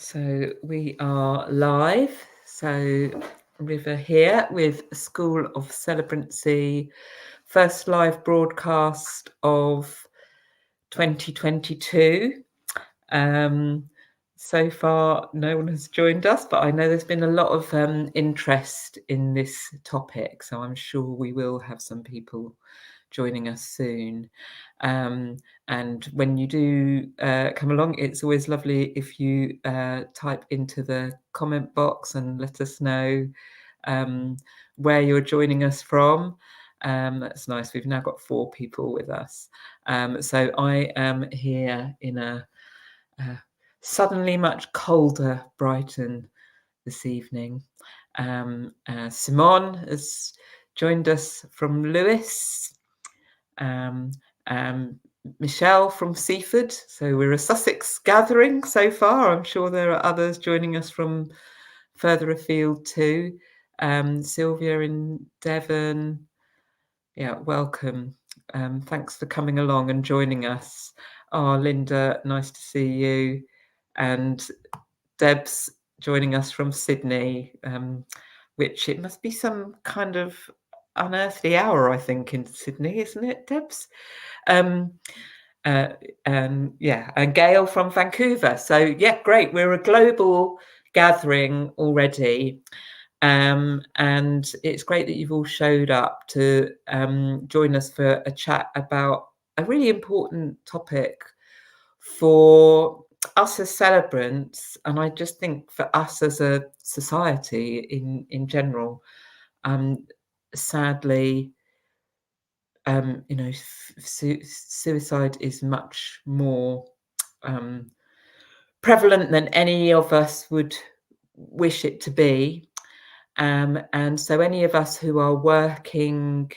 So we are live. So River here with School of Celebrancy, first live broadcast of 2022. So far, no one has joined us, but I know there's been a lot of interest in this topic, so I'm sure we will have some people joining us soon. And when you do come along, it's always lovely if you type into the comment box and let us know where you're joining us from. That's nice. We've now got 4 people with us. So I am here in a suddenly much colder Brighton this evening. Simone has joined us from Lewis. Michelle from Seaford. So we're a Sussex gathering so far. I'm sure there are others joining us from further afield too. Sylvia in Devon. Yeah, welcome. Thanks for coming along and joining us. Oh, Linda, nice to see you. And Deb's joining us from Sydney, which it must be some kind of unearthly hour, I think, in Sydney, isn't it, Debs? And Gail from Vancouver. So yeah, great. We're a global gathering already. And it's great that you've all showed up to join us for a chat about a really important topic for us as celebrants, and I just think for us as a society in general. Sadly, suicide is much more prevalent than any of us would wish it to be. And so any of us who are working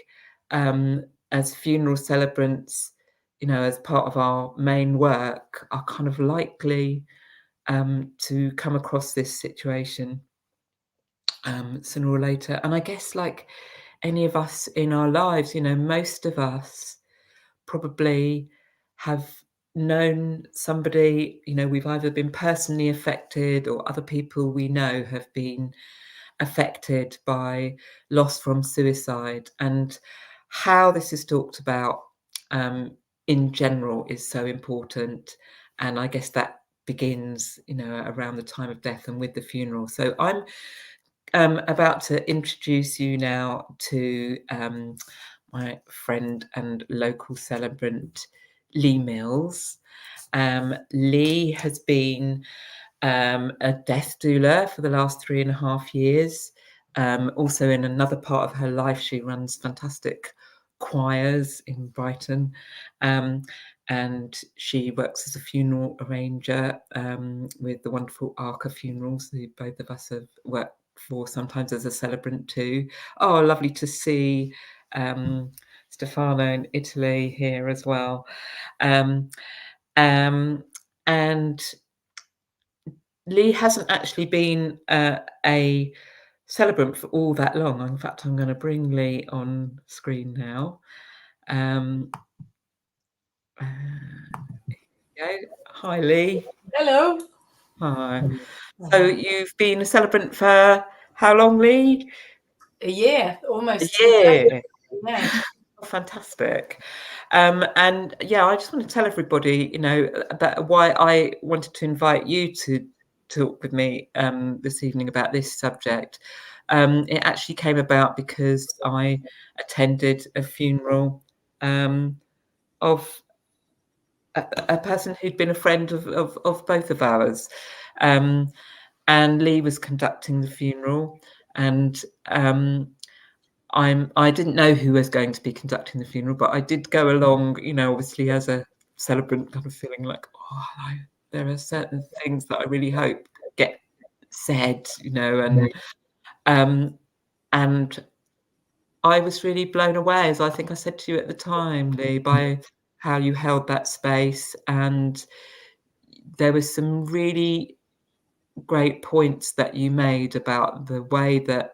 as funeral celebrants, as part of our main work, are kind of likely to come across this situation sooner or later. And I guess, like any of us in our lives, most of us probably have known somebody, we've either been personally affected or other people we know have been affected by loss from suicide. And how this is talked about in general is so important. And I guess that begins, around the time of death and with the funeral. So I'm about to introduce you now to my friend and local celebrant, Lee Mills. Lee has been a death doula for the last 3.5 years. Also, in another part of her life, she runs fantastic choirs in Brighton. And she works as a funeral arranger with the wonderful Arca Funerals, who both of us have worked for sometimes as a celebrant too. Oh, lovely to see Stefano in Italy here as well. And Lee hasn't actually been a celebrant for all that long. In fact, I'm going to bring Lee on screen now. Hi, Lee. Hello. Hi. So you've been a celebrant for how long, Lee? A year, almost. A year. Yeah. Oh, fantastic. And yeah, I just want to tell everybody, that why I wanted to invite you to talk with me this evening about this subject. It actually came about because I attended a funeral of a person who'd been a friend of both of ours. And Lee was conducting the funeral, and I didn't know who was going to be conducting the funeral, but I did go along, obviously as a celebrant, kind of feeling like, there are certain things that I really hope get said, and I was really blown away, as I think I said to you at the time, Lee, by how you held that space. And there was some really great points that you made about the way that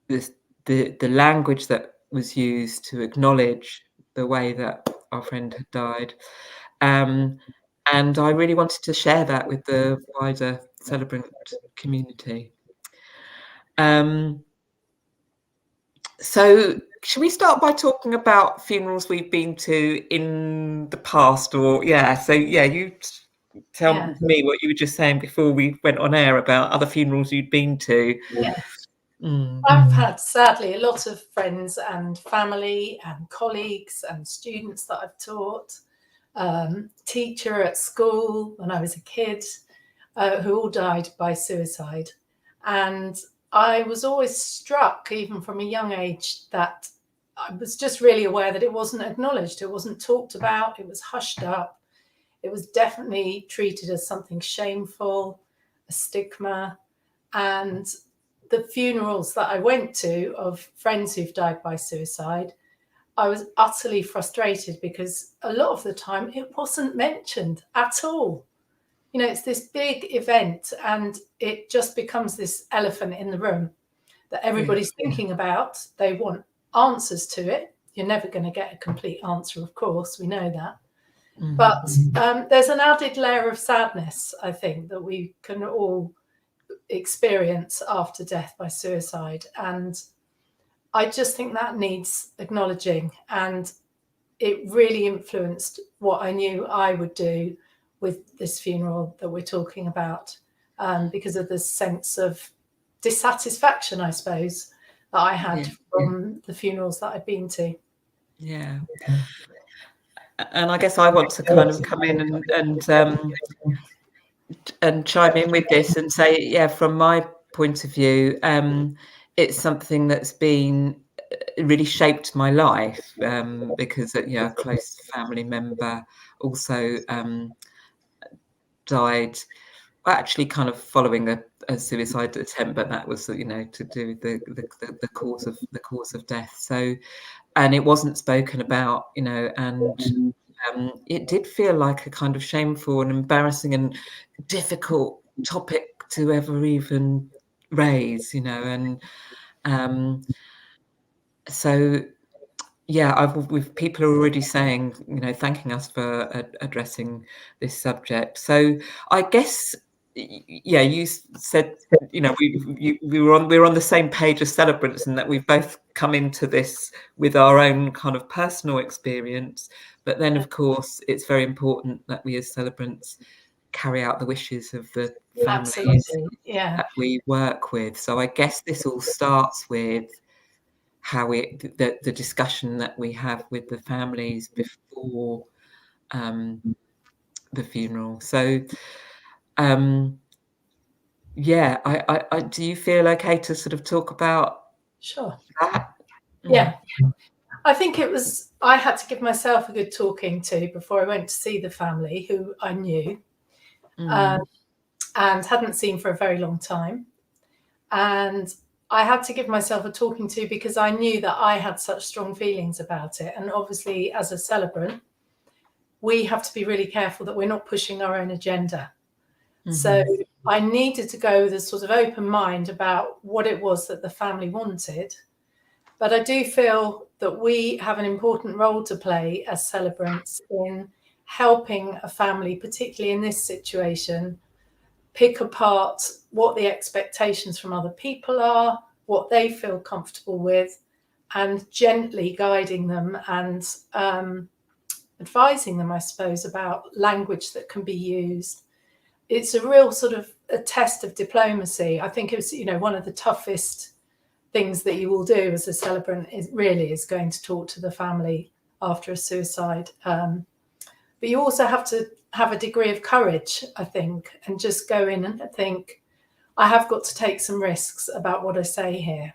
the language that was used to acknowledge the way that our friend had died. And I really wanted to share that with the wider celebrant community. So should we start by talking about funerals we've been to in the past? Or you tell me what you were just saying before we went on air about other funerals you'd been to. Yes. I've had, sadly, a lot of friends and family and colleagues and students that I've taught, teacher at school when I was a kid, who all died by suicide. And I was always struck, even from a young age, that I was just really aware that it wasn't acknowledged, it wasn't talked about, it was hushed up. It was definitely treated as something shameful, a stigma. And the funerals that I went to of friends who've died by suicide, I was utterly frustrated because a lot of the time it wasn't mentioned at all. You know, it's this big event and it just becomes this elephant in the room that everybody's thinking about. They want answers to it. You're never going to get a complete answer, of course, we know that. But there's an added layer of sadness, I think, that we can all experience after death by suicide. And I just think that needs acknowledging. And it really influenced what I knew I would do with this funeral that we're talking about, because of the sense of dissatisfaction, I suppose, that I had from the funerals that I'd been to. Yeah. And I guess I want to kind of come in and chime in with this and say, yeah, from my point of view, it's something that's been really shaped my life, because a close family member also died, actually kind of following a suicide attempt, but that was to do with the cause of death. So, and it wasn't spoken about, and it did feel like a kind of shameful and embarrassing and difficult topic to ever even raise, and so with people are already saying, thanking us for addressing this subject. So I guess, you said, we're on the same page as celebrants, and that we've both come into this with our own kind of personal experience. But then, of course, it's very important that we as celebrants carry out the wishes of the families that we work with. So I guess this all starts with how the discussion that we have with the families before the funeral. So I do you feel okay to sort of talk about that? Yeah. I think I had to give myself a good talking to before I went to see the family, who I knew and hadn't seen for a very long time. And I had to give myself a talking to because I knew that I had such strong feelings about it. And obviously, as a celebrant, we have to be really careful that we're not pushing our own agenda. So I needed to go with a sort of open mind about what it was that the family wanted. But I do feel that we have an important role to play as celebrants in helping a family, particularly in this situation, pick apart what the expectations from other people are, what they feel comfortable with, and gently guiding them and advising them, I suppose, about language that can be used. It's a real sort of a test of diplomacy. I think it's, one of the toughest things that you will do as a celebrant is going to talk to the family after a suicide. But you also have to have a degree of courage, I think, and just go in and think, I have got to take some risks about what I say here.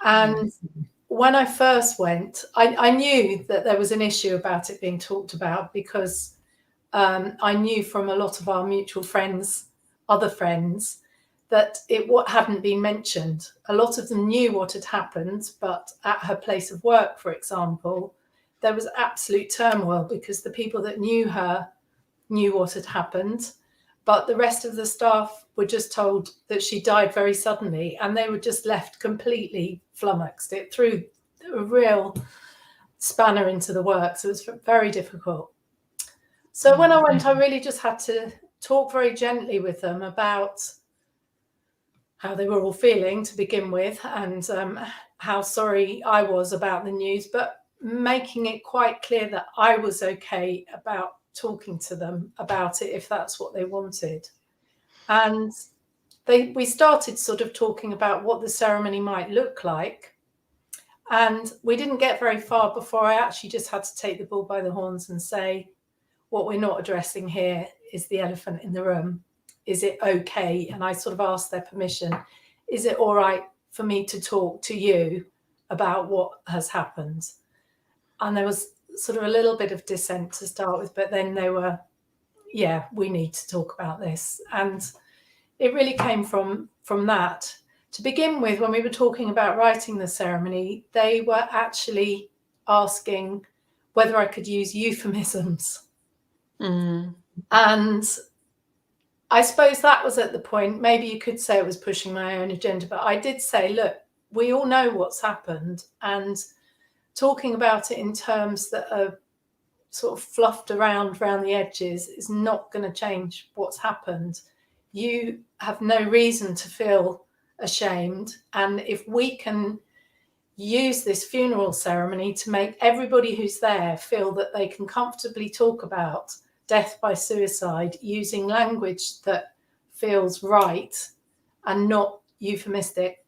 And when I first went, I knew that there was an issue about it being talked about because I knew from a lot of our mutual friends, other friends, that what hadn't been mentioned. A lot of them knew what had happened, but at her place of work, for example, there was absolute turmoil because the people that knew her knew what had happened, but the rest of the staff were just told that she died very suddenly, and they were just left completely flummoxed. It threw a real spanner into the works. It was very difficult. So when I went, I really just had to talk very gently with them about how they were all feeling to begin with, and how sorry I was about the news, but making it quite clear that I was okay about talking to them about it if that's what they wanted. And we started sort of talking about what the ceremony might look like. And we didn't get very far before I actually just had to take the bull by the horns and say, what we're not addressing here is the elephant in the room. Is it okay? And I sort of asked their permission. Is it all right for me to talk to you about what has happened? And there was sort of a little bit of dissent to start with, but then they were, yeah, we need to talk about this. And it really came from that. To begin with, when we were talking about writing the ceremony, they were actually asking whether I could use euphemisms. And I suppose that was at the point, maybe you could say it was pushing my own agenda, but I did say, look, we all know what's happened, and talking about it in terms that are sort of fluffed around the edges is not going to change what's happened. You have no reason to feel ashamed. And if we can use this funeral ceremony to make everybody who's there feel that they can comfortably talk about death by suicide using language that feels right and not euphemistic,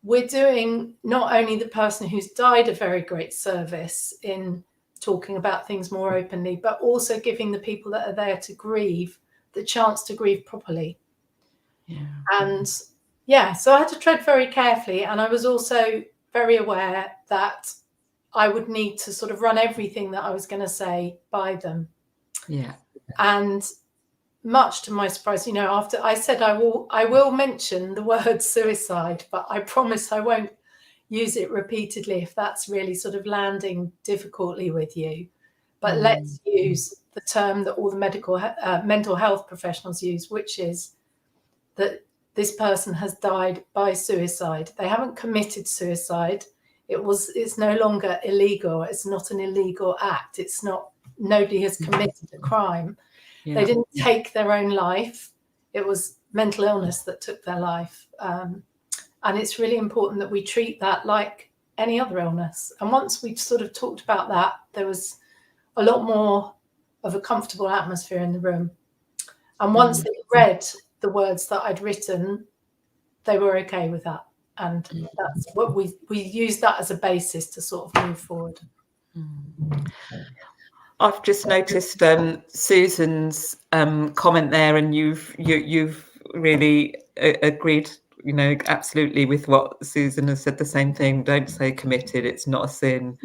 we're doing not only the person who's died a very great service in talking about things more openly, but also giving the people that are there to grieve the chance to grieve properly. And so I had to tread very carefully. And I was also very aware that I would need to sort of run everything that I was going to say by them. And much to my surprise, after I said I will mention the word suicide, but I promise I won't use it repeatedly if that's really sort of landing difficultly with you. But let's use the term that all the mental health professionals use, which is that this person has died by suicide. They haven't committed suicide. It's no longer illegal. It's not an illegal act. Nobody has committed a crime. They didn't take their own life. It was mental illness that took their life. And it's really important that we treat that like any other illness. And once we sort of talked about that, there was a lot more of a comfortable atmosphere in the room. And once they read the words that I'd written, they were okay with that. And that's what we used that as a basis to sort of move forward. I've just noticed Susan's comment there, and you've really agreed, absolutely with what Susan has said. The same thing. Don't say committed. It's not a sin,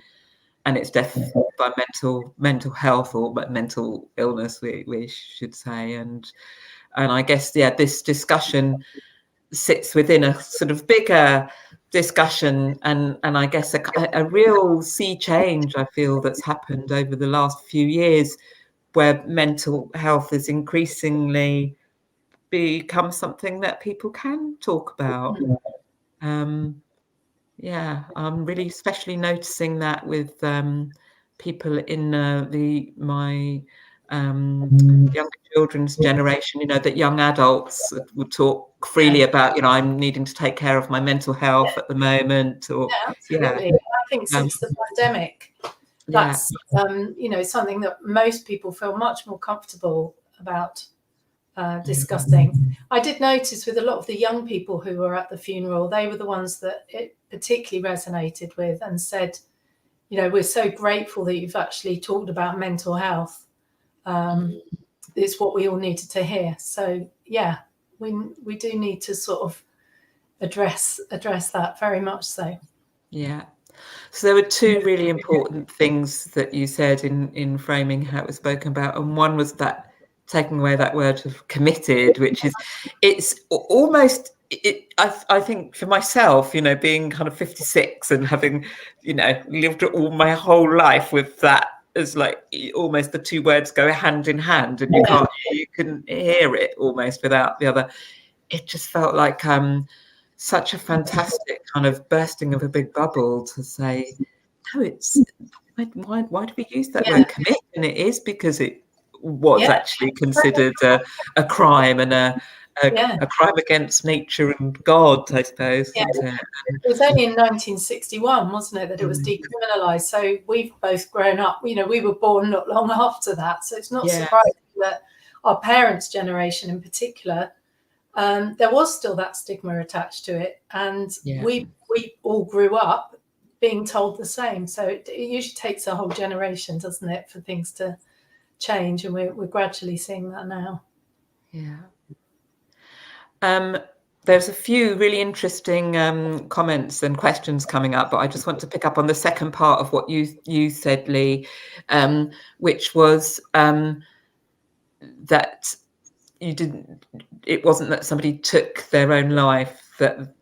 and it's death by mental health or mental illness. We should say, and I guess this discussion sits within a sort of bigger discussion, and I guess a real sea change I feel that's happened over the last few years, where mental health has increasingly become something that people can talk about. I'm really especially noticing that with people in my younger children's generation, that young adults would talk freely about, I'm needing to take care of my mental health at the moment. Or absolutely. I think since the pandemic, that's something that most people feel much more comfortable about discussing. I did notice with a lot of the young people who were at the funeral, they were the ones that it particularly resonated with and said, we're so grateful that you've actually talked about mental health. It's what we all needed to hear. So we do need to sort of address that very much so. So there were two really important things that you said in framing how it was spoken about, and one was that taking away that word of committed, which is, it's almost, I think for myself, being kind of 56 and having, lived all my whole life with that as like almost the two words go hand in hand, and you can hear it almost without the other. It just felt like such a fantastic kind of bursting of a big bubble to say, no, it's why do we use that word commit? And it is because it what's actually considered a crime and a crime against nature and God, I suppose, isn't it? It was only in 1961, wasn't it, that it was decriminalised. So we've both grown up, we were born not long after that. So it's not surprising that our parents' generation in particular, there was still that stigma attached to it. And we all grew up being told the same. So it usually takes a whole generation, doesn't it, for things to change. And we're gradually seeing that now. Yeah. There's a few really interesting comments and questions coming up, but I just want to pick up on the second part of what you said, Lee, which was that it wasn't that somebody took their own life, that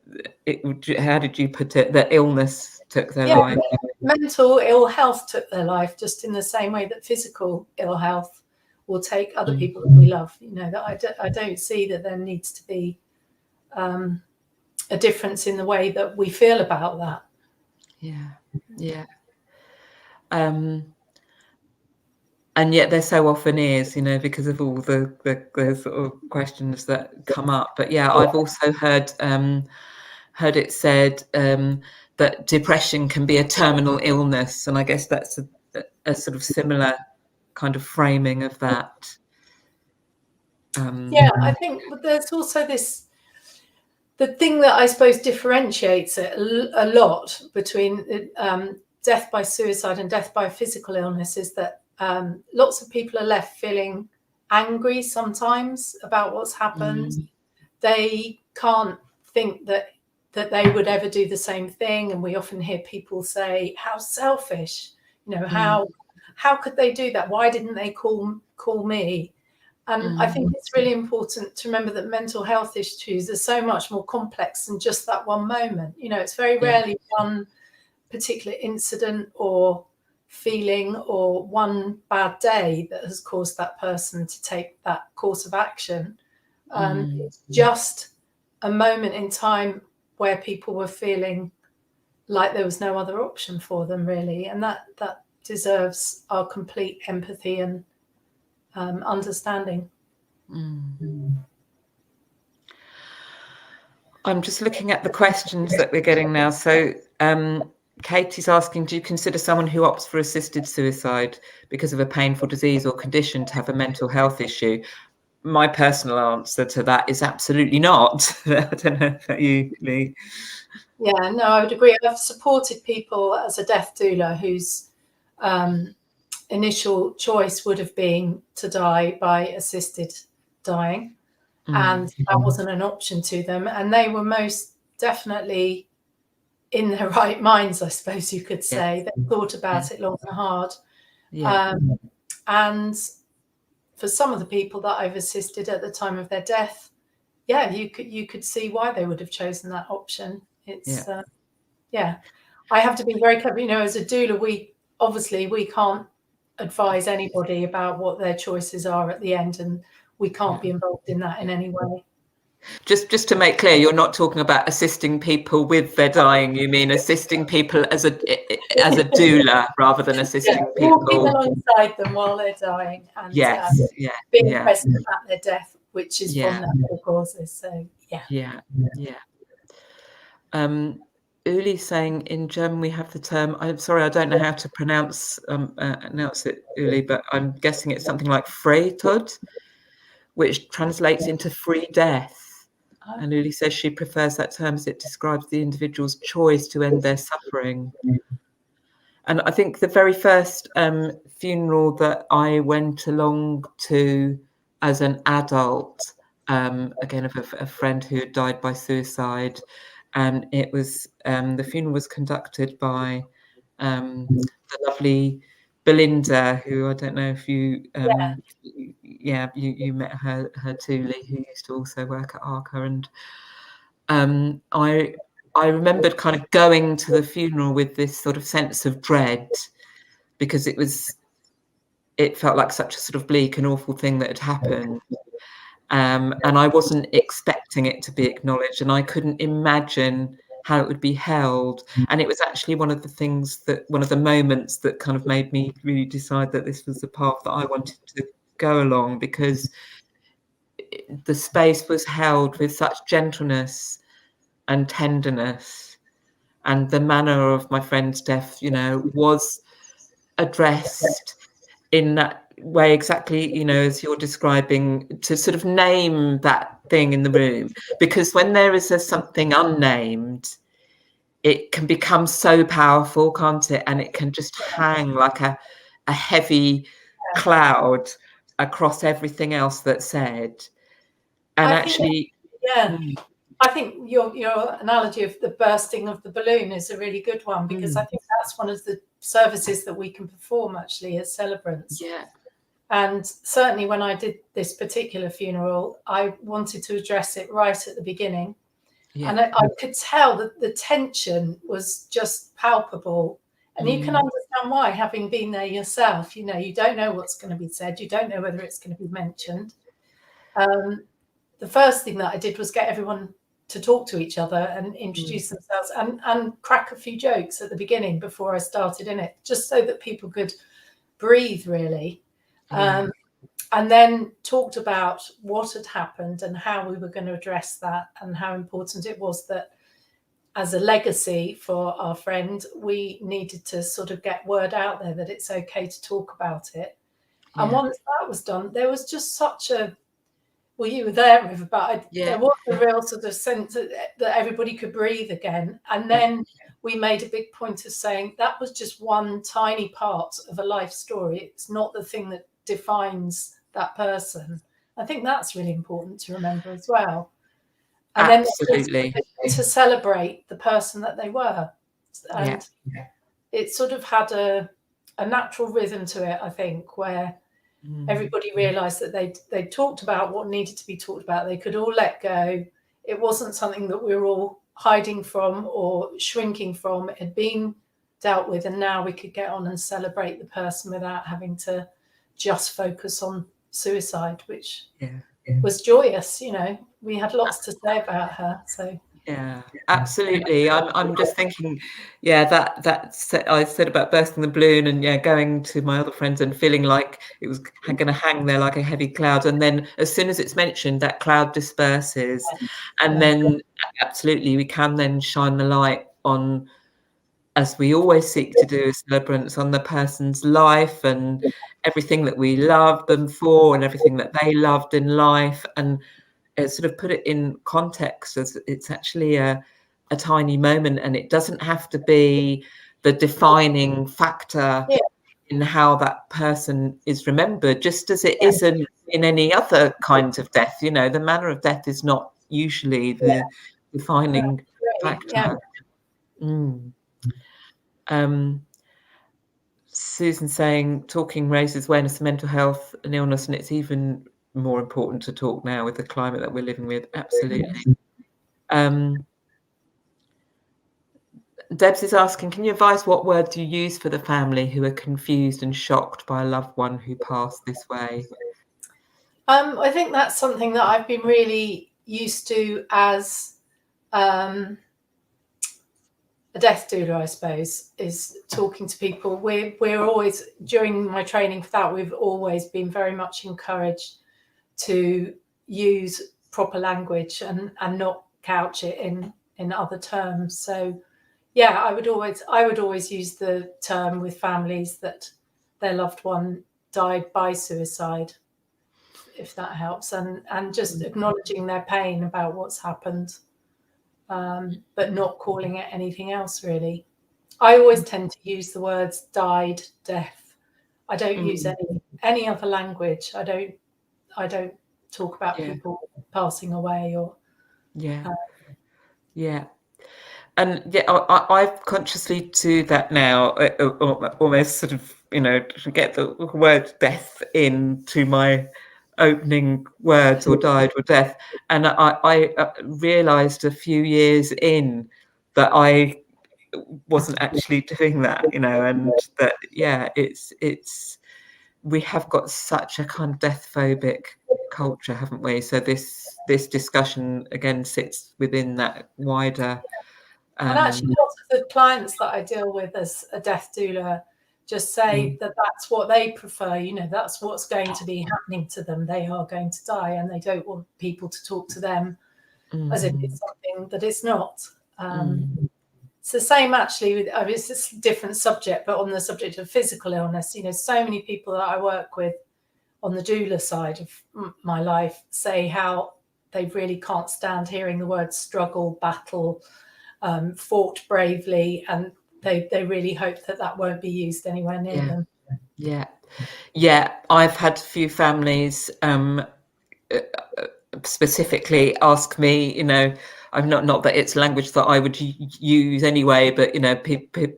how did you put it, that illness took their life? Mental ill health took their life, just in the same way that physical ill health will take other people that we love. That I don't see that there needs to be a difference in the way that we feel about that. And yet there so often is, because of all the sort of questions that come up. But I've also heard it said that depression can be a terminal illness, and I guess that's a sort of similar kind of framing of that. I think there's also the thing that I suppose differentiates it a lot between death by suicide and death by physical illness is that lots of people are left feeling angry sometimes about what's happened. They can't think that they would ever do the same thing. And we often hear people say, how selfish, how could they do that? Why didn't they call me? And I think it's really important to remember that mental health issues are so much more complex than just that one moment. It's very rarely one particular incident or feeling or one bad day that has caused that person to take that course of action. It's just a moment in time where people were feeling like there was no other option for them, really. And that deserves our complete empathy and understanding. I'm just looking at the questions that we're getting now. So Katie's asking, do you consider someone who opts for assisted suicide because of a painful disease or condition to have a mental health issue? My personal answer to that is absolutely not. I don't know about you, Lee. Yeah, no, I would agree. I've supported people as a death doula whose initial choice would have been to die by assisted dying, and that wasn't an option to them. And they were most definitely in their right minds, I suppose you could say. They thought about it long and hard. And for some of the people that I've assisted at the time of their death, you could see why they would have chosen that option. It's I have to be very careful. As a doula, we can't advise anybody about what their choices are at the end, and we can't be involved in that in any way. Just to make clear, you're not talking about assisting people with their dying. You mean assisting people as a doula rather than assisting people. Walking alongside them while they're dying and being present at their death, which is from natural causes. So Uli saying in German we have the term, I'm sorry, I don't know how to pronounce it, Uli, but I'm guessing it's something like Freitod, which translates into free death. And Uli says she prefers that term as it describes the individual's choice to end their suffering. And I think the very first funeral that I went along to as an adult, again, of a friend who had died by suicide, and it was the funeral was conducted by the lovely Belinda, who I don't know if you you met her too, Lee, who used to also work at ARCA. And I remembered kind of going to the funeral with this sort of sense of dread, because it felt like such a sort of bleak and awful thing that had happened. And I wasn't expecting it to be acknowledged, and I couldn't imagine how it would be held. And it was actually one of the moments that kind of made me really decide that this was the path that I wanted go along, because the space was held with such gentleness and tenderness, and the manner of my friend's death, you know, was addressed in that way, exactly, you know, as you're describing, to sort of name that thing in the room, because when there is something unnamed, it can become so powerful, can't it? And it can just hang like a heavy cloud across everything else that's said. And actually, I think your analogy of the bursting of the balloon is a really good one, because I think that's one of the services that we can perform actually as celebrants. Yeah. And certainly when I did this particular funeral, I wanted to address it right at the beginning. Yeah. And I could tell that the tension was just palpable. And you can understand why, having been there yourself. You know, you don't know what's going to be said. You don't know whether it's going to be mentioned. The first thing that I did was get everyone to talk to each other and introduce themselves, and crack a few jokes at the beginning before I started in it, just so that people could breathe, really. And then talked about what had happened and how we were going to address that, and how important it was that as a legacy for our friend, we needed to sort of get word out there that it's okay to talk about it. Yeah. And once that was done, there was just such a, well, you were there, River, but there was a real sort of sense that everybody could breathe again. And then we made a big point of saying that was just one tiny part of a life story. It's not the thing that defines that person. I think that's really important to remember as well. And absolutely, then to celebrate the person that they were. And it sort of had a natural rhythm to it, I think, where everybody realised that they talked about what needed to be talked about. They could all let go. It wasn't something that we were all hiding from or shrinking from. It had been dealt with, and now we could get on and celebrate the person without having to just focus on suicide, which was joyous. You know, we had lots to say about her. So yeah, absolutely. I'm just thinking, that I said about bursting the balloon, and going to my other friends and feeling like it was going to hang there like a heavy cloud, and then as soon as it's mentioned, that cloud disperses, and then absolutely we can then shine the light on, as we always seek to do as celebrants, on the person's life and everything that we love them for and everything that they loved in life, and sort of put it in context as it's actually a tiny moment, and it doesn't have to be the defining factor in how that person is remembered, just as it isn't in any other kind of death. You know, the manner of death is not usually the defining factor. Susan saying talking raises awareness of mental health and illness, and it's even more important to talk now with the climate that we're living with. Absolutely. Debs is asking, can you advise what words you use for the family who are confused and shocked by a loved one who passed this way? I think that's something that I've been really used to as a death doula, I suppose, is talking to people. We're always, during my training for that, we've always been very much encouraged to use proper language and not couch it in other terms. So yeah, I would always use the term with families that their loved one died by suicide, if that helps, and just acknowledging their pain about what's happened, but not calling it anything else, really. I always tend to use the words died, death. I don't use any other language. I don't talk about people passing away or and I've consciously do that now, almost sort of, get the word death into my opening words, or died or death. And I realized a few years in that I wasn't actually doing that, and that it's we have got such a kind of death phobic culture, haven't we? So this discussion again sits within that wider. And actually, lots of the clients that I deal with as a death doula, just say that that's what they prefer, that's what's going to be happening to them. They are going to die, and they don't want people to talk to them as if it's something that it's not. It's the same actually with, it's a different subject, but on the subject of physical illness, so many people that I work with on the doula side of my life say how they really can't stand hearing the words struggle, battle, fought bravely, and they really hope that won't be used anywhere near them. Yeah. I've had a few families specifically ask me, I'm not that it's language that I would use anyway, but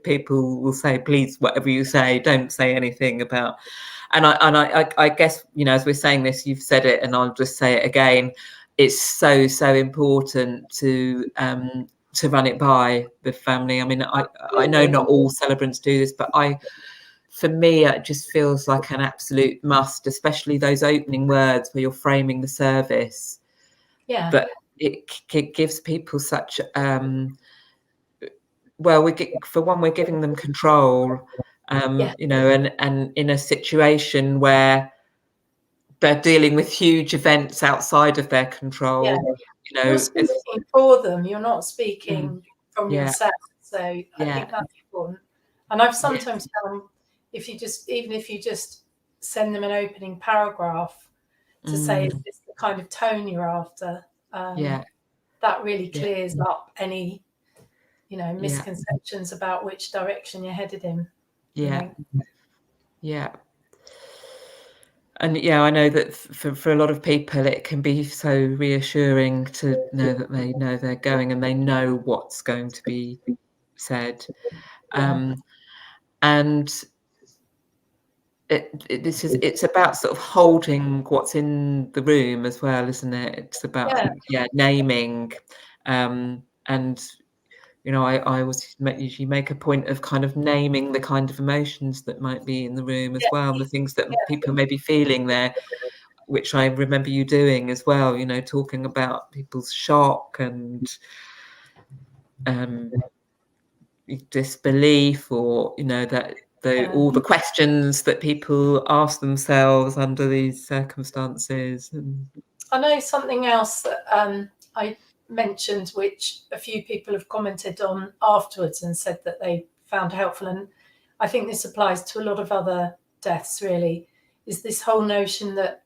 people will say, please, whatever you say, don't say anything about. And I guess, as we're saying this, you've said it, and I'll just say it again. It's so important to run it by the family. I mean, I know not all celebrants do this, but for me, it just feels like an absolute must, especially those opening words where you're framing the service. Yeah. But it gives people such, for one, we're giving them control, and in a situation where they're dealing with huge events outside of their control. You're speaking for them. You're not speaking from yourself. So I think that's important. And I've sometimes found even if you just send them an opening paragraph to say, is this the kind of tone you're after? That really clears up any, misconceptions about which direction you're headed in. And I know that for a lot of people, it can be so reassuring to know that they know they're going and they know what's going to be said. And it's about sort of holding what's in the room as well, isn't it? It's about naming, and I always usually make a point of kind of naming the kind of emotions that might be in the room as well, and the things that people may be feeling there, which I remember you doing as well, talking about people's shock and disbelief, or that all the questions that people ask themselves under these circumstances. I know something else that I mentioned, which a few people have commented on afterwards and said that they found helpful, and I think this applies to a lot of other deaths really, is this whole notion that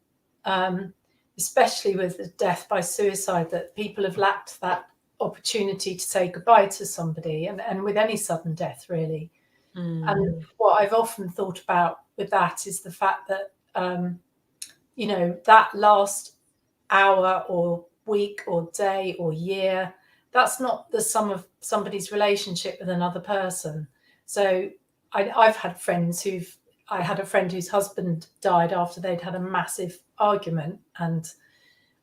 especially with the death by suicide, that people have lacked that opportunity to say goodbye to somebody, and with any sudden death really. And what I've often thought about with that is the fact that that last hour or week or day or year, that's not the sum of somebody's relationship with another person. So I've had friends I had a friend whose husband died after they'd had a massive argument, and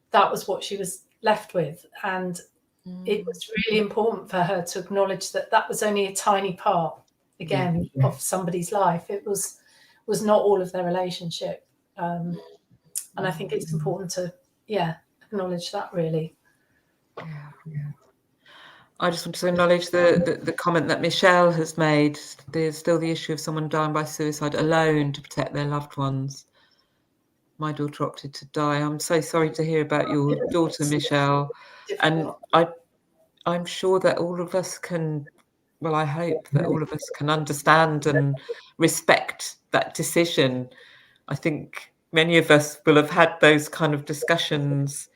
that was what she was left with. And it was really important for her to acknowledge that was only a tiny part, again, of somebody's life. It was not all of their relationship. And I think it's important to, acknowledge that really. I just want to acknowledge the comment that Michelle has made. There's still the issue of someone dying by suicide alone to protect their loved ones. My daughter opted to die. I'm so sorry to hear about your daughter, Michelle. And I'm sure that all of us can, well, I hope that all of us can understand and respect that decision. I think many of us will have had those kind of discussions.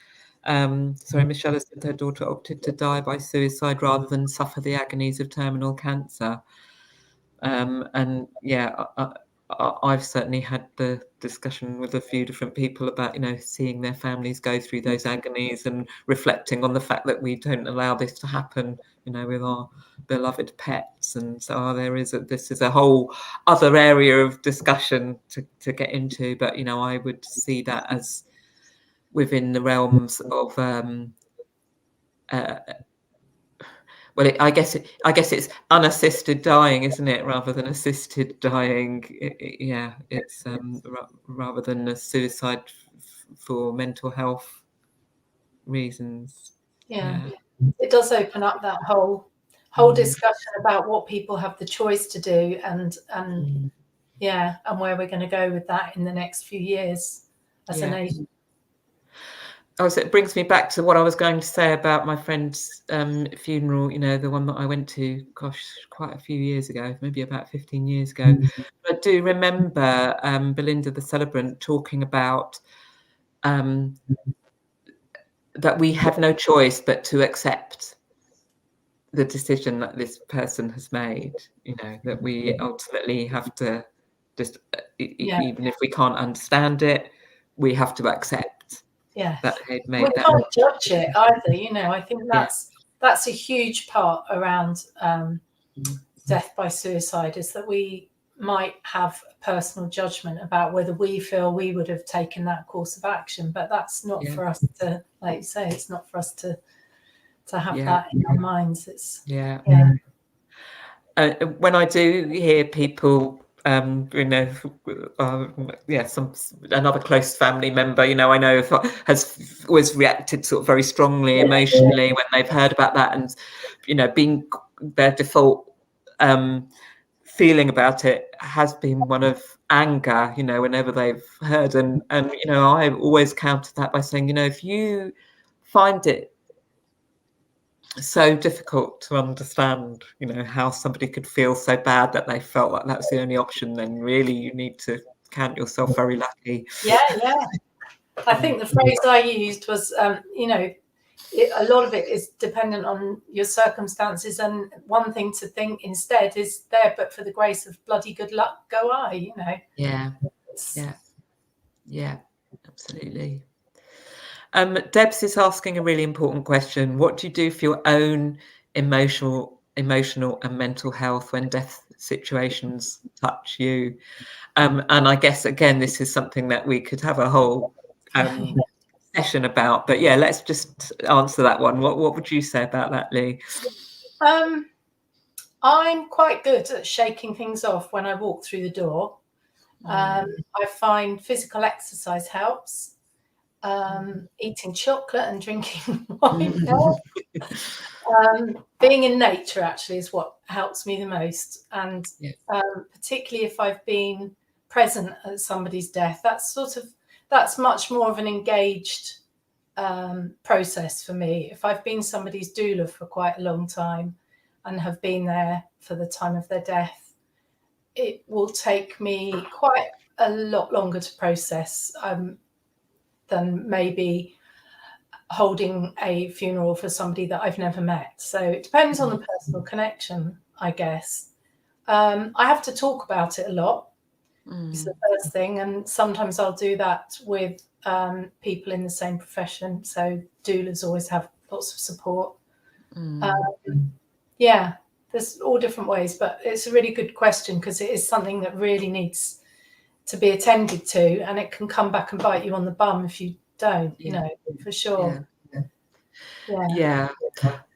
Sorry, Michelle has said her daughter opted to die by suicide rather than suffer the agonies of terminal cancer. And I've certainly had the discussion with a few different people about, seeing their families go through those agonies and reflecting on the fact that we don't allow this to happen, with our beloved pets. And so this is a whole other area of discussion to get into. But, I would see that as within the realms of, I guess it's unassisted dying, isn't it, rather than assisted dying? It's rather than a suicide for mental health reasons. It does open up that whole discussion about what people have the choice to do, and Yeah, and where we're going to go with that in the next few years as a nation. Oh, so it brings me back to what I was going to say about my friend's funeral, you know, the one that I went to, gosh, quite a few years ago, maybe about 15 years ago. I do remember Belinda, the celebrant, talking about that we have no choice but to accept the decision that this person has made, you know, that we ultimately have to just, even if we can't understand it, we have to accept. Yeah, that they'd made we that. can't judge it either. You know, I think that's a huge part around death by suicide, is that we might have a personal judgment about whether we feel we would have taken that course of action, but that's not for us to, like you say, it's not for us to have that in our minds. It's when I do hear people, you know, another close family member, you know, I know has always reacted sort of very strongly emotionally when they've heard about that, and you know, being their default feeling about it has been one of anger, you know, whenever they've heard, and you know, I always counter that by saying, you know, if you find it so difficult to understand, you know, how somebody could feel so bad that they felt like that's the only option, then really you need to count yourself very lucky. I think the phrase I used was, you know, a lot of it is dependent on your circumstances, and one thing to think instead is, there but for the grace of bloody good luck go I, you know. Yeah, absolutely. Debs is asking a really important question. What do you do for your own emotional and mental health when death situations touch you? And I guess, again, this is something that we could have a whole session about. But yeah, let's just answer that one. What would you say about that, Lee? I'm quite good at shaking things off when I walk through the door. I find physical exercise helps. Eating chocolate and drinking wine helps. Being in nature actually is what helps me the most, and particularly if I've been present at somebody's death, that's much more of an engaged process for me. If I've been somebody's doula for quite a long time and have been there for the time of their death, it will take me quite a lot longer to process than maybe holding a funeral for somebody that I've never met. So it depends on the personal connection, I guess. I have to talk about it a lot, is the first thing. And sometimes I'll do that with people in the same profession. So doulas always have lots of support. There's all different ways, but it's a really good question, because it is something that really needs to be attended to, and it can come back and bite you on the bum if you don't, you know, for sure.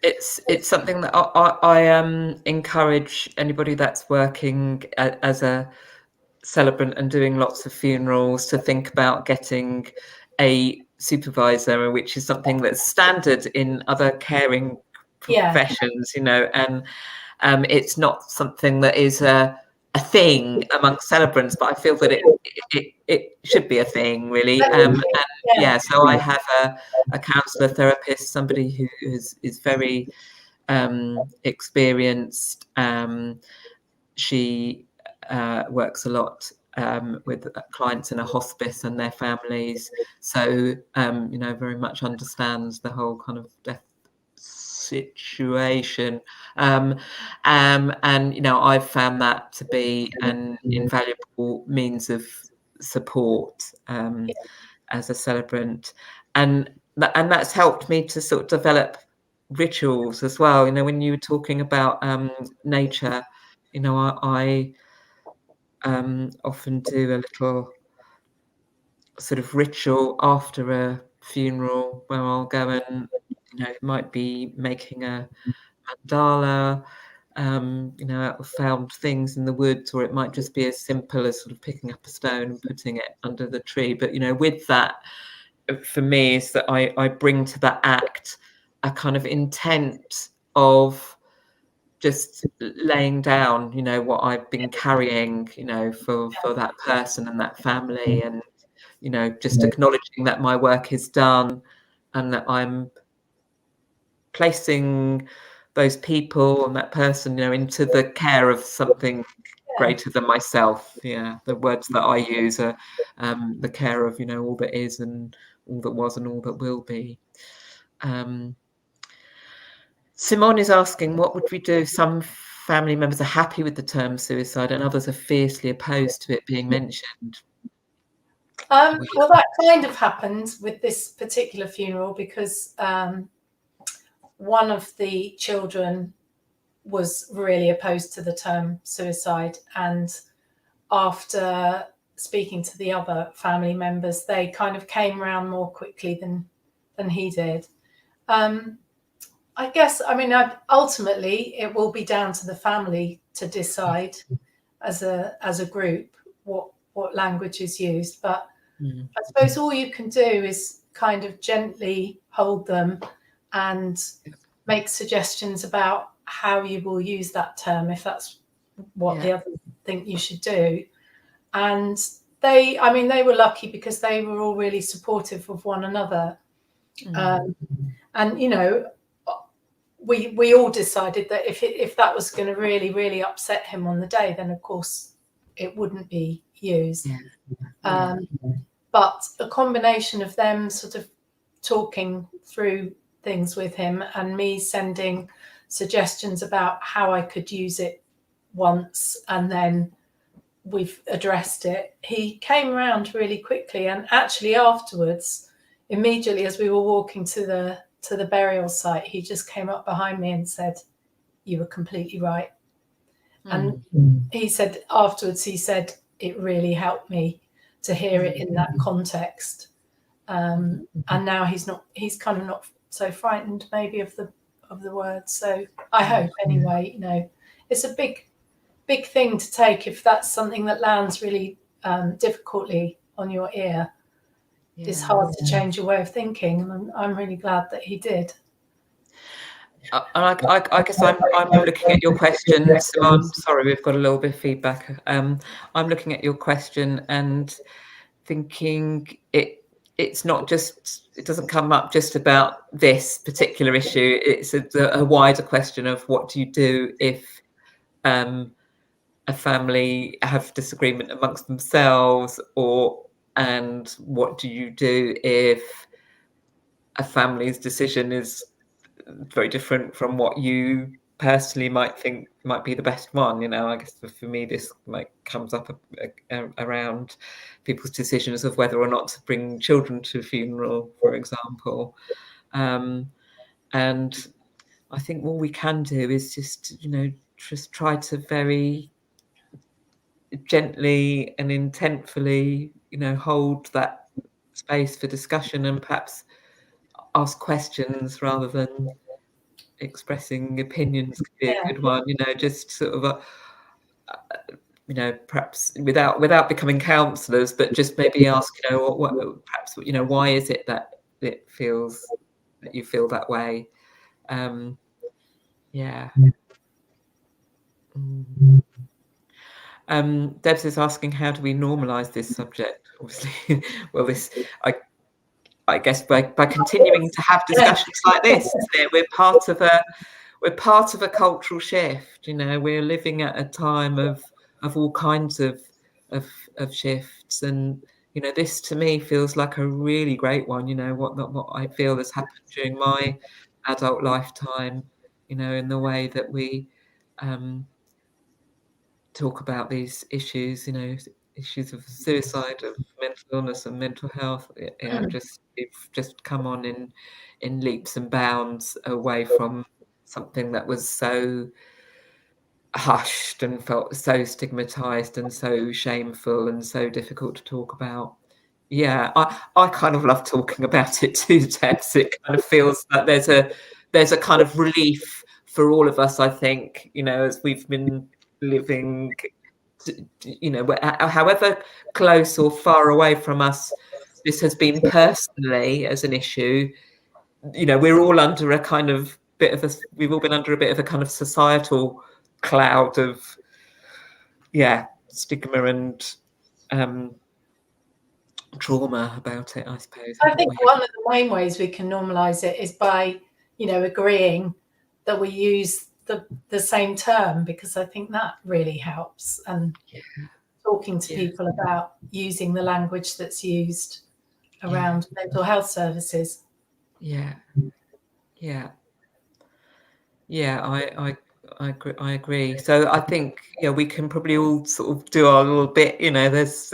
It's something that I encourage anybody that's working as a celebrant and doing lots of funerals to think about getting a supervisor, which is something that's standard in other caring professions, you know, and it's not something that is a thing amongst celebrants, but I feel that it should be a thing, really. So I have a counsellor, therapist, somebody who is very experienced. She works a lot with clients in a hospice and their families, so you know, very much understands the whole kind of death situation, and you know, I've found that to be an invaluable means of support as a celebrant, and that's helped me to sort of develop rituals as well. You know, when you were talking about nature, you know, I often do a little sort of ritual after a funeral where I'll go and, you know, it might be making a mandala, you know, out of found things in the woods, or it might just be as simple as sort of picking up a stone and putting it under the tree. But, you know, with that, for me, is that I bring to that act a kind of intent of just laying down, you know, what I've been carrying, you know, for that person and that family, and, you know, just acknowledging that my work is done and that I'm placing those people and that person, you know, into the care of something greater than myself. Yeah, the words that I use are the care of, you know, all that is and all that was and all that will be. Simone is asking, what would we do? Some family members are happy with the term suicide and others are fiercely opposed to it being mentioned. Well, that kind of happened with this particular funeral because one of the children was really opposed to the term suicide, and after speaking to the other family members, they kind of came around more quickly than he did. I guess, I mean, ultimately it will be down to the family to decide as a group what language is used, but I suppose all you can do is kind of gently hold them and make suggestions about how you will use that term if that's what the others think you should do. And they were lucky because they were all really supportive of one another. And, you know, we all decided that if that was going to really, really upset him on the day, then of course it wouldn't be used. But a combination of them sort of talking through things with him and me sending suggestions about how I could use it once, and then we've addressed it. He came around really quickly, and actually afterwards, immediately as we were walking to the burial site, he just came up behind me and said, "You were completely right." And he said afterwards, he said, "It really helped me to hear it in that context." And now he's kind of not so frightened maybe of the words. So I hope anyway, you know, it's a big thing to take if that's something that lands really difficultly on your ear. It's hard to change your way of thinking, and I'm really glad that he did. I guess I'm looking at your question, Simone. Sorry, we've got a little bit of feedback. I'm looking at your question and thinking it's not just, it doesn't come up just about this particular issue. It's a wider question of what do you do if a family have disagreement amongst themselves, and what do you do if a family's decision is very different from what you personally might think might be the best one. You know, I guess for me this like comes up around people's decisions of whether or not to bring children to a funeral, for example. And I think all we can do is just, you know, just try to very gently and intentfully, you know, hold that space for discussion and perhaps ask questions rather than expressing opinions could be a good one, you know, just sort of you know, perhaps without becoming counsellors, but just maybe ask, you know, what perhaps, you know, why is it that it feels that you feel that way? Debs is asking, how do we normalise this subject? Obviously, well, I guess by continuing to have discussions like this, isn't it? We're part of a cultural shift. You know, we're living at a time of all kinds of shifts, and you know, this to me feels like a really great one. You know, what I feel has happened during my adult lifetime. You know, in the way that we talk about these issues. You know, issues of suicide, of mental illness and mental health, just come on in leaps and bounds away from something that was so hushed and felt so stigmatized and so shameful and so difficult to talk about. Yeah, I kind of love talking about it too, Tess. It kind of feels that there's a kind of relief for all of us, I think, you know, as we've been living, you know, however close or far away from us this has been personally as an issue, you know, we're all under a kind of we've all been under a bit of a kind of societal cloud of stigma and trauma about it, I suppose. I think one of the main ways we can normalise it is by, agreeing that we use the same term, because I think that really helps. And talking to people about using the language that's used around mental health services. I agree. So I think we can probably all sort of do our little bit. There's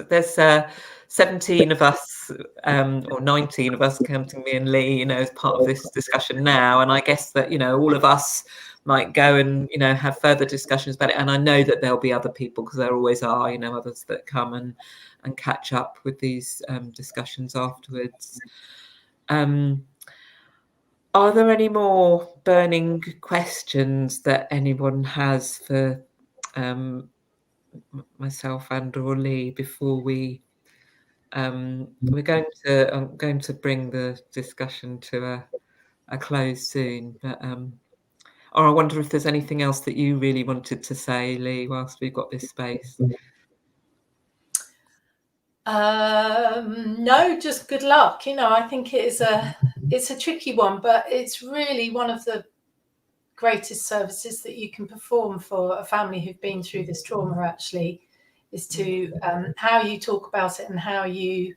17 of us, or 19 of us, counting me and Lee, as part of this discussion now. And I guess that all of us might go and have further discussions about it. And I know that there'll be other people, because there always are others that come and catch up with these discussions afterwards. Are there any more burning questions that anyone has for myself and or Lee before I'm going to bring the discussion to a close soon, but or I wonder if there's anything else that you really wanted to say, Lee, whilst we've got this space. No, just good luck. I think it's a tricky one, but it's really one of the greatest services that you can perform for a family who've been through this trauma, actually, is to how you talk about it and how you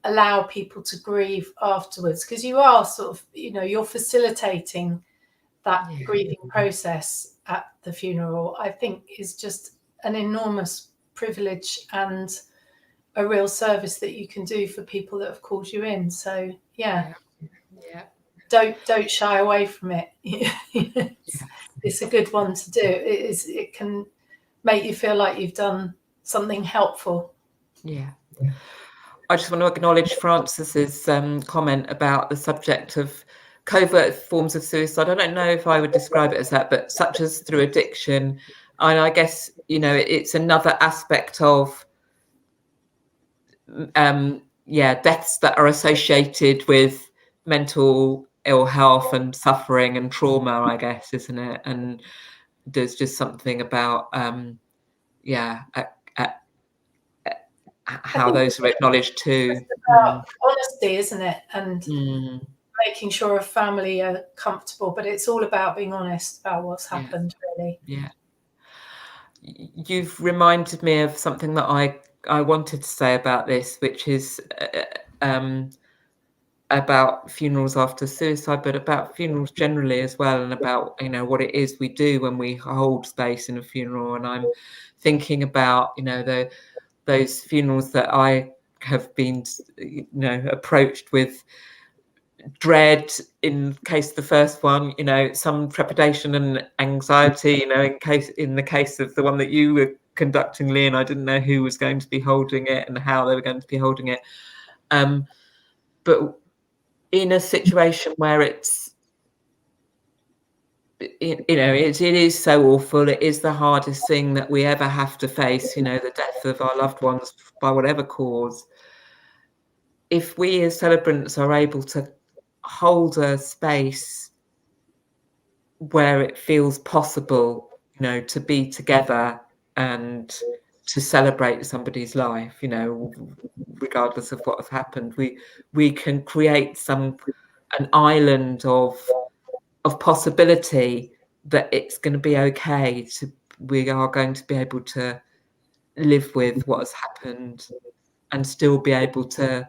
allow people to grieve afterwards, because you are sort of, you're facilitating that grieving process at the funeral. I think is just an enormous privilege and a real service that you can do for people that have called you in. So don't shy away from it. It's a good one to do. It can make you feel like you've done something helpful. I just want to acknowledge Frances's comment about the subject of covert forms of suicide. I don't know if I would describe it as that, but such as through addiction. And I guess, it's another aspect of deaths that are associated with mental ill health and suffering and trauma, I guess, isn't it? And there's just something about how those are acknowledged too. It's about honesty, isn't it? And making sure a family are comfortable, but it's all about being honest about what's happened, really. You've reminded me of something that I wanted to say about this, which is about funerals after suicide, but about funerals generally as well, and about what it is we do when we hold space in a funeral. And I'm thinking about those funerals that I have been approached with dread in case the first one, some trepidation and anxiety, in the case of the one that you were conducting, Lee, and I didn't know who was going to be holding it and how they were going to be holding it. But in a situation where it is so awful, it is the hardest thing that we ever have to face, the death of our loved ones by whatever cause. If we as celebrants are able to hold a space where it feels possible, to be together and to celebrate somebody's life, regardless of what has happened, we can create an island of possibility that it's going to be okay. We are going to be able to live with what has happened and still be able to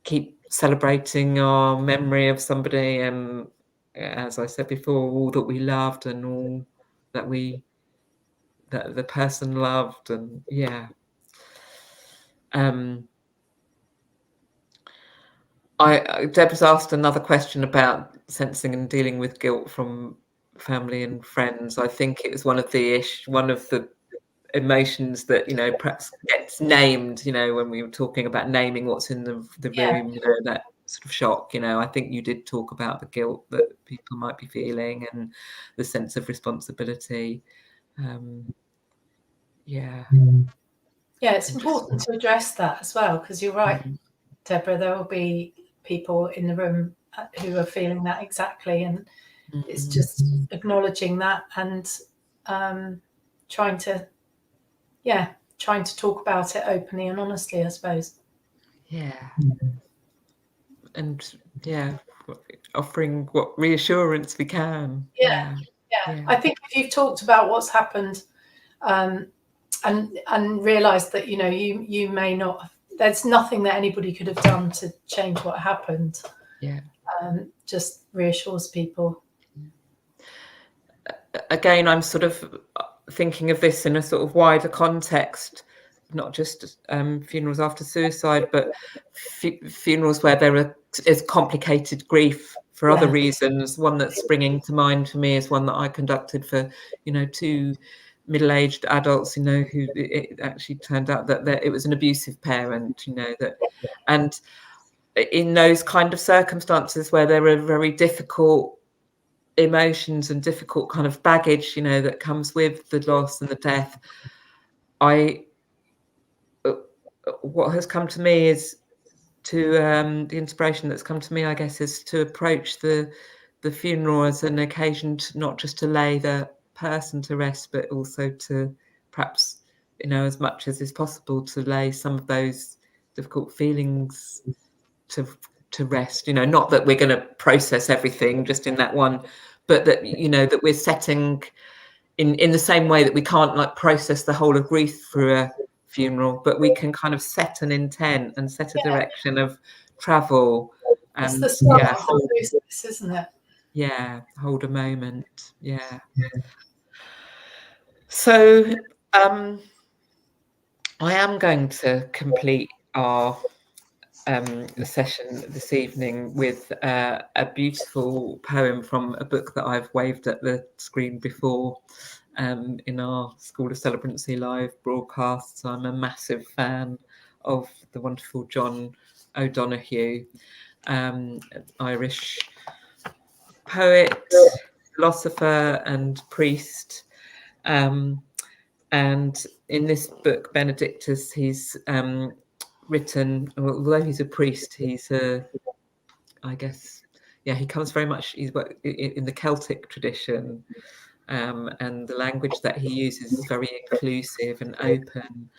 keep celebrating our memory of somebody, and as I said before, all that we loved and all that the person loved. And Deb has asked another question about sensing and dealing with guilt from family and friends. I think it was one of the emotions that perhaps gets named, when we were talking about naming what's in the room, that sort of shock. I think you did talk about the guilt that people might be feeling and the sense of responsibility. It's important to address that as well, because you're right, Deborah, there will be people in the room who are feeling that exactly, and it's just acknowledging that and trying to talk about it openly and honestly, I suppose. Yeah. And offering what reassurance we can. Yeah. I think if you've talked about what's happened and realised that you may not, there's nothing that anybody could have done to change what happened. Just reassures people. Again, I'm sort of thinking of this in a sort of wider context, not just funerals after suicide, but funerals where there is complicated grief for other reasons. One that's springing to mind for me is one that I conducted for, 2 middle-aged adults, who it actually turned out that it was an abusive parent, and in those kind of circumstances where there are very difficult emotions and difficult kind of baggage, that comes with the loss and the death, what has come to me is to the inspiration that's come to me, I guess, is to approach the funeral as an occasion to not just to lay the person to rest, but also to perhaps, as much as is possible, to lay some of those difficult feelings to rest. Not that we're going to process everything just in that one, but that that we're setting in the same way that we can't process the whole of grief through a funeral, but we can kind of set an intent and set a direction of travel. It's the start of the process, isn't it? Yeah, hold a moment. Yeah. So I am going to complete our session this evening with a beautiful poem from a book that I've waved at the screen before in our School of Celebrancy live broadcasts. I'm a massive fan of the wonderful John O'Donoghue, Irish poet, philosopher and priest. And in this book, Benedictus, he's written, although he's a priest, he's he comes very much, he's in the Celtic tradition, and the language that he uses is very inclusive and open,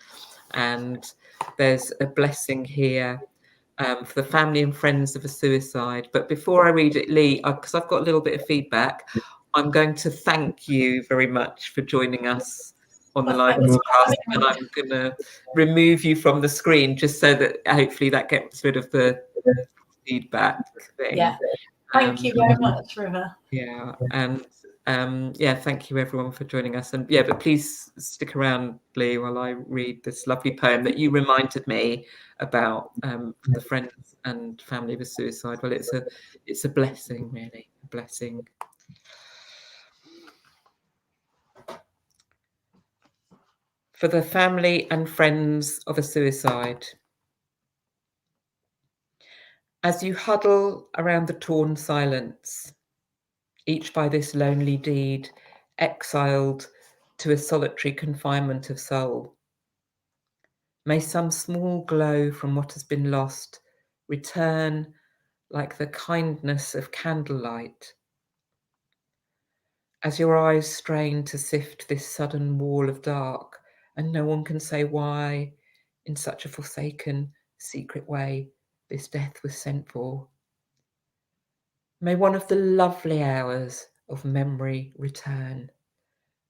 and there's a blessing here for the family and friends of a suicide. But before I read it, Lee, because I've got a little bit of feedback, I'm going to thank you very much for joining us on the live broadcast, and I'm going to remove you from the screen just so that hopefully that gets rid of the feedback thing. Yeah. Thank you very much, River. Yeah, and thank you everyone for joining us, and but please stick around, Lee, while I read this lovely poem that you reminded me about the friends and family of a suicide. Well, it's a blessing, really, a blessing. For the family and friends of a suicide. As you huddle around the torn silence, each by this lonely deed, exiled to a solitary confinement of soul, may some small glow from what has been lost return like the kindness of candlelight. As your eyes strain to sift this sudden wall of dark, and no one can say why, in such a forsaken, secret way, this death was sent for. May one of the lovely hours of memory return,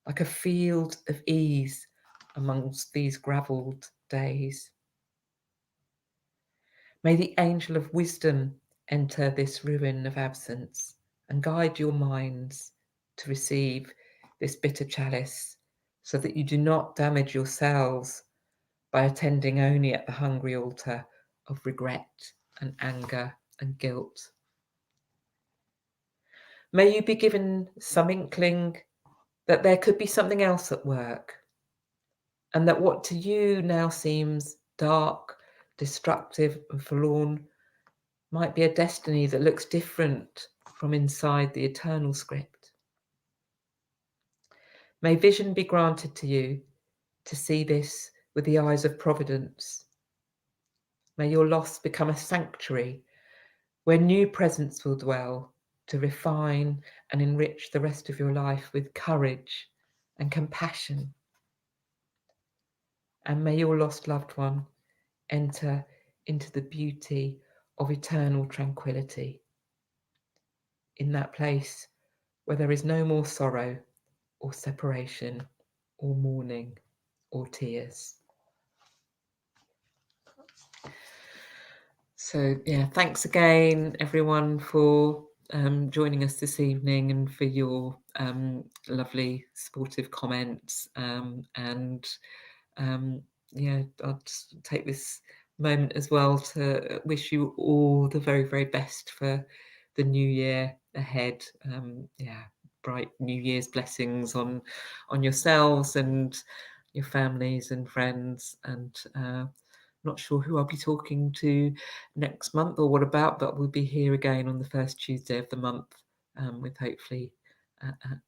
like a field of ease amongst these gravelled days. May the angel of wisdom enter this ruin of absence and guide your minds to receive this bitter chalice, so that you do not damage yourselves by attending only at the hungry altar of regret and anger and guilt. May you be given some inkling that there could be something else at work, and that what to you now seems dark, destructive, and forlorn might be a destiny that looks different from inside the eternal script. May vision be granted to you to see this with the eyes of providence. May your loss become a sanctuary where new presence will dwell to refine and enrich the rest of your life with courage and compassion. And may your lost loved one enter into the beauty of eternal tranquility, in that place where there is no more sorrow or separation or mourning or tears. So yeah, thanks again everyone for joining us this evening and for your lovely supportive comments, and yeah, I'll just take this moment as well to wish you all the very, very best for the new year ahead. Yeah, bright New Year's blessings on yourselves and your families and friends, and not sure who I'll be talking to next month or what about, but we'll be here again on the first Tuesday of the month, with hopefully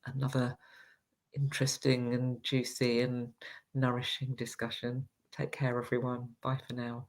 another interesting and juicy and nourishing discussion. Take care, everyone. Bye for now.